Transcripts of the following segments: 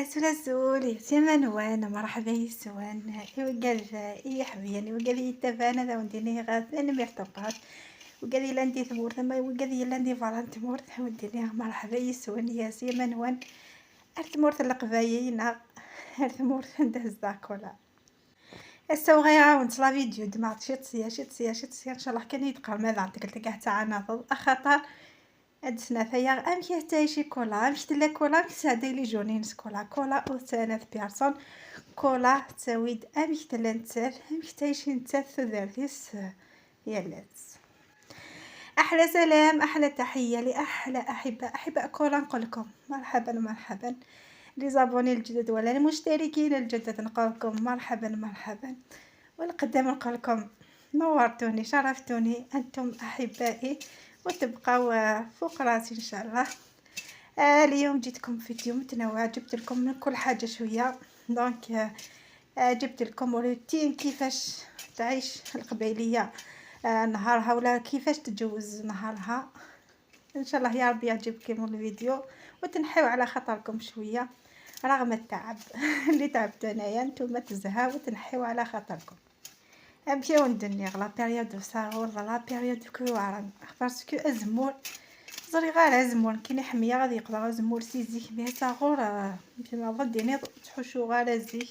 سولا سولي سيما وانا مرحبا يسوان وقال يا حبيبي وقال يتفانا ذا ونديني غاث انا مرتبط وقال لي عندي ثمور ثم وقال لي عندي فالان ثمور وديني مرحبا يسوان يا سيما وان ارثمور القبايين ارثمور ندهز داكولا السو غيعاون لا فيديو دمعت شي ان شاء الله كان يتقال ماذا عندك تلقاه تاع ناضل خاطر أدسنا ثيا أمشي حتى شي كولا مشت لا كولا مساعدة لي جونينس كولا أو 3 بيرسون كولا تساويد أمشي تلا نتسال أمشي تايشي نتسال ثلاثيس يالات أحلى سلام أحلى تحية لأحلى أحباء كولا نقولكم مرحبا لي زابوني الجدد ولا المشتركين الجدد نقولكم مرحبا والقدام نقولكم نورتوني شرفتوني أنتم أحبائي وتبقاو فوق راسي ان شاء الله. اليوم جيتكم فيديو متنوع، جبت لكم من كل حاجه شويه. دونك جبت لكم روتين كيفاش تعيش القبيليه نهارها ولا كيفاش تتجوز نهارها. ان شاء الله يا ربي يعجبكم الفيديو وتنحيو على خاطركم شويه رغم التعب اللي تعبت انايا، انتم تزهاو وتنحيو على خاطركم. نمشيو ندنيغ لا بيريود دو صغور لا بيريود دو كوارن باسكو ازمور زري غير ازمور كاين حميه غادي يقدر ازمور سيزيك مي صغور في نظن ديني تحوشو غير زيك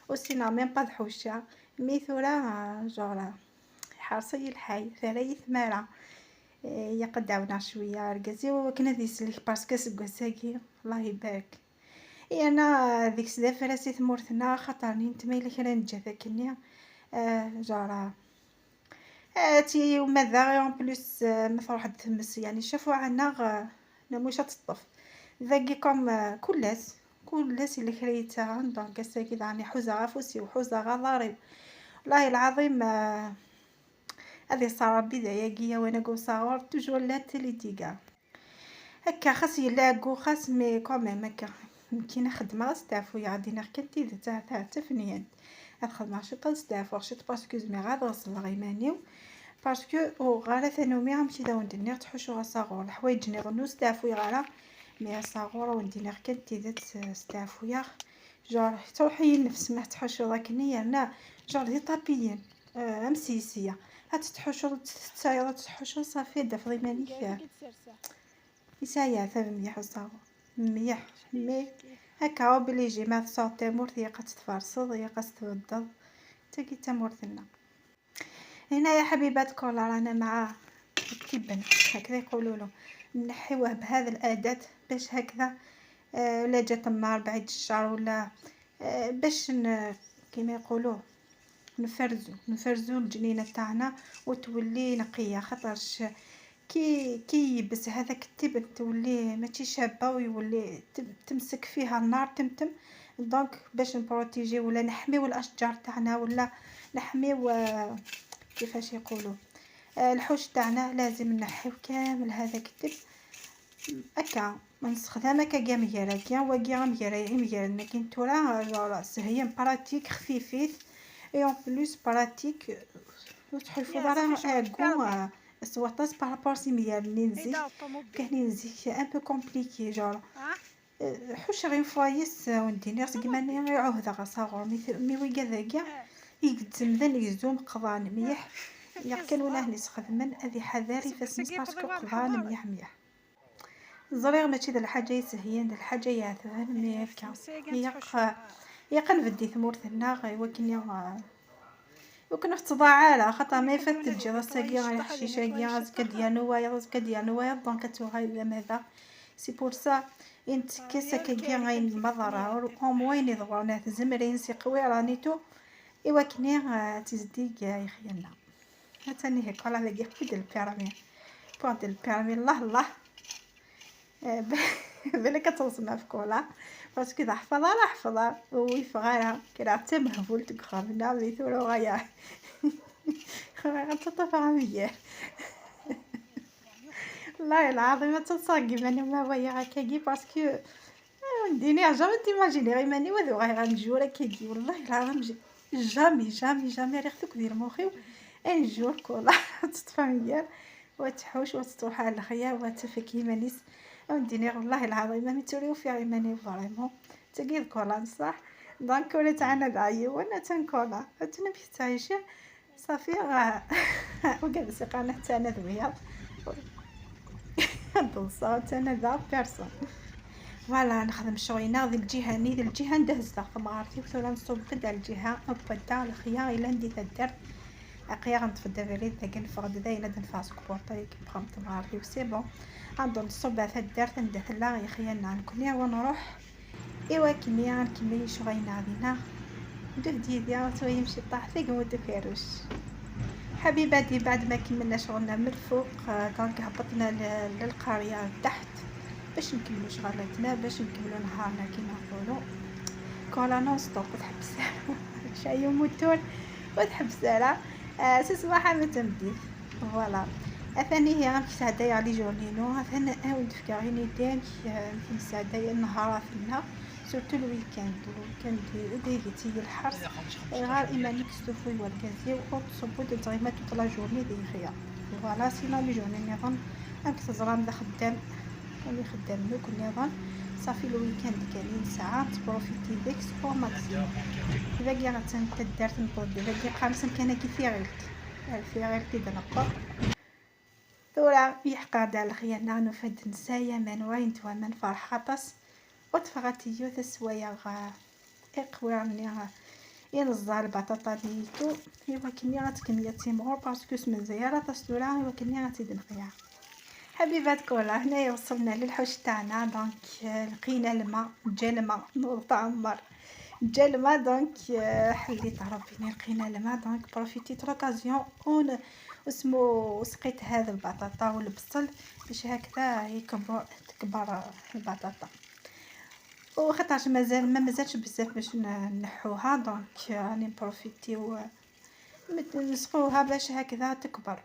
وسينا ميم با تحوشا مي ثورا جورا حاصي الحي ثري ثماره يقدعونا شويه ركزيو كنا ديسليك باسكو سكوساكي الله يبارك. انا ديك السدا راسي ثمورتنا خاطرني نتميل كرا نجا كنيا جارة تي وماذا اون بليس مثل واحد تمس يعني شافوا عنا نموشة تطف ذاكيكم كلاس اللي خريتها دونك ساكي يعني حوزه غافوسي وحوزه غضارب والله العظيم. هذه صار بدايه وانا كو صغار توجور لا تيليتيكا هكا خاص يلاقو خاص مي كوميم هكا كاينه خدمه ستافو يعدينا كنتي تاع تفنيان الخدمه شي تستافو شي باسكو زمي غاد وصل غيمانيو باسكو او غالا ثانومي غنمشي دا وندير تحوشو صغور الحوايج نغنو ستافو غالا مي صغور وندير كنتي ذات ستافو يا جور تروحي النفس ما تحوشو داك نيرنا جور دي طابيين امسيسيه هتتحوشو تساير تحوشو صافي دافري ماني فيها يسايا ثم يحصاو ميح مي هكا بلي يجي ما صوتي مورثي قد تفرصد هي قد تبدل تاكي تمورثنا هنا يا حبيبات كولا رانا مع التبن هكذا يقولوا نحيوه بهذا الاداه باش هكذا ولا جات النار بعد الشهر ولا باش كيما يقولوا نفرزو الجنينه تاعنا وتولي نقيه خاطرش كي يبس هذاك التبن تولي ماشي شابه ويولي تمسك فيها النار تمتم. دونك باش نبروتيجي ولا نحميو الاشجار تاعنا ولا نحميو كيفاش يقولوا الحوش تاعنا لازم نحيو كامل هذاك التبن هكا نستخدم هكا كاع ميرا كاع وكاع ميرا لكن ترى هي براتيك خفيفيت اي اون بلوس براتيك وتحفوا راه اكو سواطاس بارابور سيميال نينزي كاين نزي ان بو كومبليكي جور حوش غير فايس وندير كيما ني عهده صغور مي وي كذا كاع يقدم ذن يزوم قضان مليح يا كان ولا نستخدم هذه حذاري فاس باسكو قضان مليح الزريغ ماشي د الحاجه يسهيان د الحاجه يعثوها مي هكا يا قنفدي ثمورتنا غير وكنا في تضاعالة خاطر ما يفات تجي راساكي غير حشيشه كاع راسك ديال نوايا دونك تو هاي ماذا سي بور سا انت كاسه كاع غير المضره او موين يضرنا زمرين سي قوي رانيتو ايوا كني تزدي كاع يخيلنا ثاني هيك على ذاك بود البيرمي الله بالك توصلنا في كولا باسكو اذا حفظها ويفغاها كرا حتى مهبول تقخرنا بيثورو غيا خرا تطفى مية والله العظيم ما تصاقي ماني ما ويا هكاكي باسكو نديني جامي تيماجيني غير ماني وذو غير غنجور هكاكي والله العظيم جامي ريختك دير مخي ان جور كولا تطفى مية وتحوش وتروح على الخيا وتفكي مانيس نديني والله العظيم ما متوريو في عيماني فريمون تقيل كولا صح. دونك ولات انا دعي وانا تنكولا تنمشي تعيشي صافي وقال سيقانا حتى انا ذويا الصوت انا ذا بيرسون. فوالا نخدم شغينا ذي الجهه ذي الجهه ندهزها فمغارتي وثولا نصوب بدا الجهه بدا الخيار الا ندي تدر اقيا غنتفدا فريد ذاك الفرد ذاينا دنفع سكبورطاي بقمت مغارتي وسي بون غندو نصوب تدر تندث لا يا خيالنا نكونيا ونروح ايوا كمية نكمل شغينا غادينا ندوه ديديا تو يمشي طاح ثقب ودفيروش. حبيباتي بعد ما كملنا شغلنا من الفوق دونك هبطنا للقرية تحت باش نكملو شغلاتنا باش نكملو نهارنا كيما نقولو كولا نون ستوب تحبس شاي وموتور وتحبس على سصباحا ما تمديد. فوالا اثاني هي غنمشي سعدايا لي جورنينو اثنا اود فكاغيني ديك نمشي سعدايا النهار فينا سورتو الويكاند ديتي الحرس غير ايمانك ستوفوي والكازيو او تصبو دغيما توت لا جورني دي خيا. فوالا سينا لي جورني نظن راك تزرام دا خدام اللي خدام لك نظن صافي الويكاند كاين ساعه تبروفيتي ديك سبور ماكسيموم باقي غتنتدار تنطود باقي قامس كان كيفي غيرتي دنقر ثورة يحقا دال الخيانة نفد نسايا من وين توا من فرحاطس وتفغتي يوث السوايا اقواني ينزل البطاطا ديتو ايوا كمية غتكمية تيمغور باسكو سمن زيارة تسدورا ايوا كمية غتيد نقيا. حبيبات كولا هنايا وصلنا للحوش تاعنا دونك لقينا الماء جا الماء نوض تعمر جا الماء دونك حليت ربي لقينا الماء دونك بروفيتيت لوكازيون واسمو سقيت هذا البطاطا والبصل باش هكذا يكبر تكبر البطاطا وخاطرش ما مازالش بزاف باش نحوها دونك راني بروفيتيو نسقوها باش هكذا تكبر.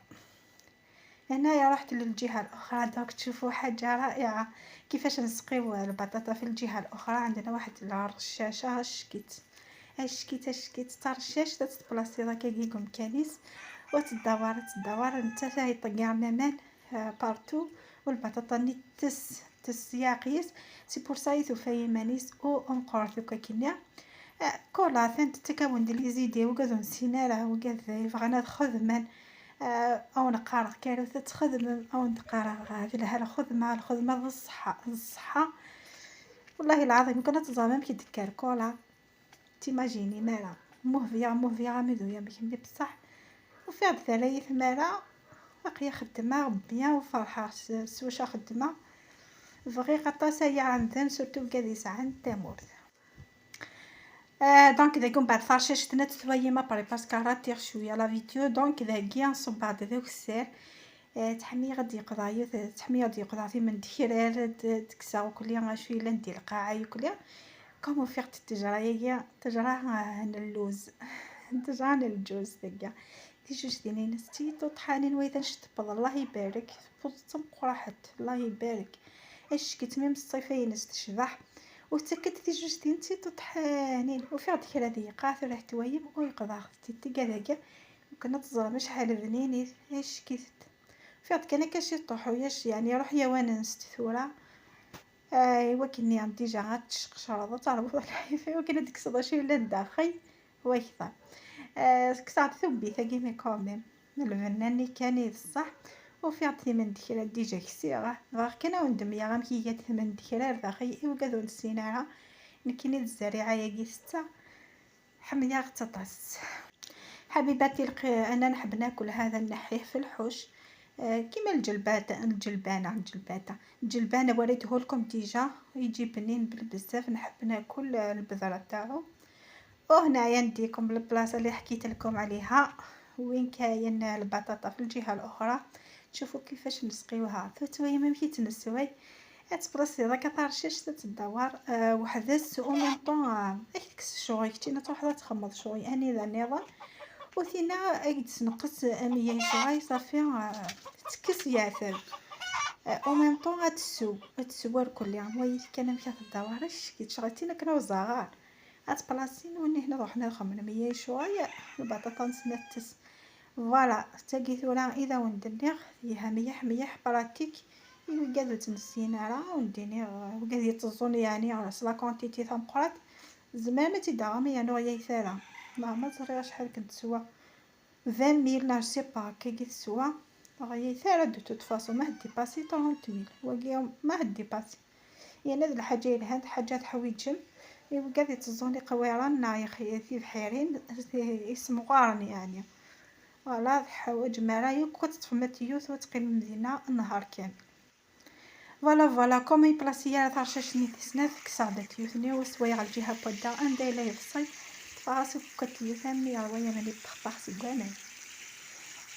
هنايا رحت للجهه الاخرى دونك تشوفوا حاجه رائعه كيفاش نسقيو البطاطا في الجهه الاخرى. عندنا واحد الرشاشه هشكيت ترشاش تتبلاصي هكا كيكم كنيس وتدور انت يطير مامان بارتو والبطاطا ني تس ياقيس سي بور سا يثوفاي مانيس او انقرض كينا كولا ثانت تكون دي زيدي وكذا نسينا وكذا فغنا خدمان او نقرا كارثه تخدم او نقرا هذه الخدمه الصحه والله العظيم كنا تزامم كي دكار كولا تيماجيني مالا موفيا ميدويا بكمي بصح وفي ثلاث مالا باقيه خدمه بيان وفرحه سواش خدمه فغي قطاسه هي عندنا سورتو كادي ساعه تمور. دونك داكم بعد فرششتنا تسويما بري باسكو راتير شويه لا فيديو دونك داكيا نصب بعد ذوك السير تحمي غادي يقضايو تحمي غادي يقضا في من دكرار تكسا وكليا غاشوي لا ندير القاعه وكليا كومو فيغت التجرايه تجرا اللوز تجرا الجوز داكيا دي جوج دينين ستي طحانين وإذا نشطب الله يبارك فوتم قرحت الله يبارك اش كتميم الصيفين استشبح وتكت دي جوج دين تي طحانين وفي غد كرا دي قاث راه تويم ويقضى تي كذاك وكنا تزرم شحال بنيني اش كيت في غد كان كاشي طوحوياش يعني روح يا وانا نستثورا ايوا كني عندي جا غاتشق شرطه تعرفوا الحيفه وكنا ديك صداشي ولا داخل ويكثر كسعت ثوبي ثقي مي كوميم الفنان كان صح وفي عطي من ديكرا ديجا كسيغه غير كنا وندم يا غام كي جات من ديكرا داخل وكذا نسيناها نكيني الزريعه يا سته حميه غتطاس. حبيباتي انا نحب ناكل هذا النحيه في الحوش كيما الجلبانه وريته لكم ديجا يجي بنين بزاف نحب ناكل البذره تاعو. وهنايا نديكم البلاصه اللي حكيت لكم عليها وين كاين البطاطا في الجهه الاخرى تشوفوا كيفاش نسقيوها فتوي ما مشيت نسوي تبلاصي راك طارشش تدور وحدث او ميم طون شوي كتينا توحده تخمض شوي اني ذا نظام وثينا ايد نقص 100 شوي صافي تكس ياثر او ميم طون تسوى الكل يعني وي كان مشات تدورش كي شغلتينا كانوا صغار بلاصين وني هنا روحنا نخمم 100 شويه البطاطا نسنتس فوالا تاقي ثورا اذا وندنيغ فيها ميح براتيك وقادو تنسينا راه ونديني وقاد يتزون يعني على لا كونتيتي تاع مقرات زمان ما تيداهم يعني غيا يثارا ما زريا شحال كنت سوا 20 ميل لا سي با كي سوا غيا يثارا دو توت فاصون ما ديباسي 30 ميل وقيا ما ديباسي يعني هاد الحاجه يلهاد حاجات حويجم وقاد يتزوني قويران يا خي في بحيرين اسمو غارن يعني فوالا حوايج مرايا كنت تفهمت يوث وتقيم المدينه النهار كامل فوالا كومي بلاصيا تاع شاشني تسناف كسادت يوثني وسوي على الجهه بودا عندي لي فصي فاسو كنت يثني يا ويا ملي بخبخ سكوانا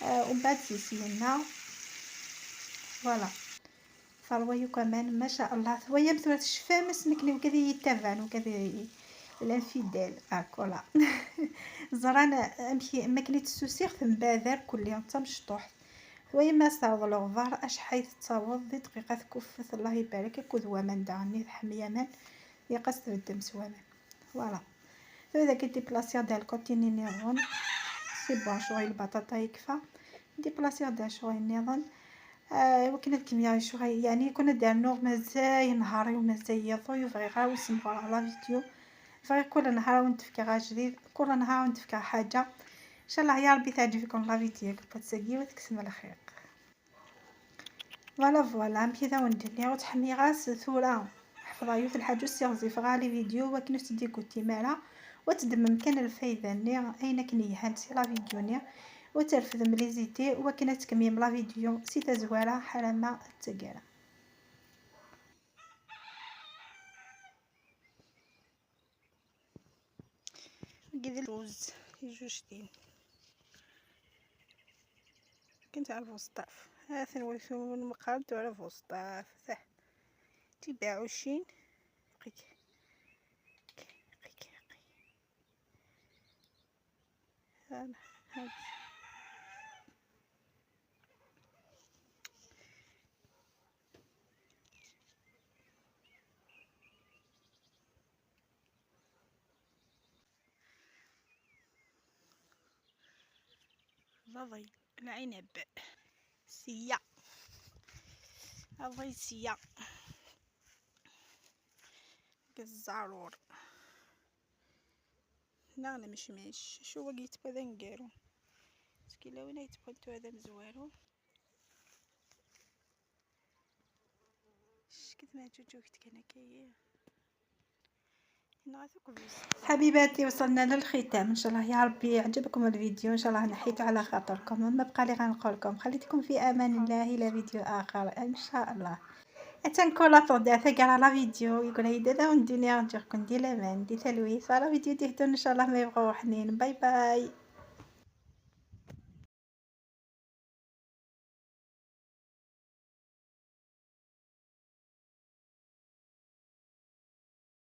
ومن بعد سيسينا فوالا فالويو كمان ما شاء الله ثويا مثل الشفامس نكني وكذا يتابعن وكذا الانفيدال اكولا زرانا امشي ما كنيت السوسيغ من بادر كل يوم تمشطوح ثويا ما صاوب لوفار اش حيث تصاوب دي دقيقه كفث الله يبارك كذوا من دعني حميه من يقص الدم سوانا فوالا فاذا كنتي بلاصيا ديال كوتيني نيرون سي بون شوي البطاطا يكفى دي بلاصيا ديال شوي نيرون وكنا كيميا شوي يعني كنا دارنا مازال نهاري ومازال يضوي فغي غاو سمعوا على فيديو فغي كل نهار ونتفكر غا جديد كل نهار ونتفكر حاجه ان شاء الله يا ربي تعجبكم لا فيديو كتسقي وتكسم الخير فوالا كذا وندير وتحمي غاس ثوره حفظايو في الحاجه سيغزي فغالي فيديو وكنو تدي كنتي مالا وتدمم كان الفايده ني اين كني هانسي لا فيديو ني وترفد مليزيتي وكانت كميم لا فيديو سيتا زواره حرامه تقرا كذا الروز جوجتين كنت على الفوسطاف هذا نورثو المقاد على الفوسطاف صح تباعو شين قيك هذا ضي العنب سيا هذا سيا الزعرور لا انا مش شو وقيت بدا نقارو سكيلا وين يتبغلتو هذا مزوارو شكت ما جوجوكت كان كاين حبيباتي وصلنا للختام ان شاء الله يا ربي يعجبكم الفيديو ان شاء الله نحيت على خاطركم ما بقى لي غنقول لكم خليتكم في امان الله الى فيديو اخر ان شاء الله تنكولا طودا ثقرا لا فيديو يقول هيدا ونديني نجيكم دي لامان دي تلويث على فيديو دي ان شاء الله ما يبغوا حنين باي باي.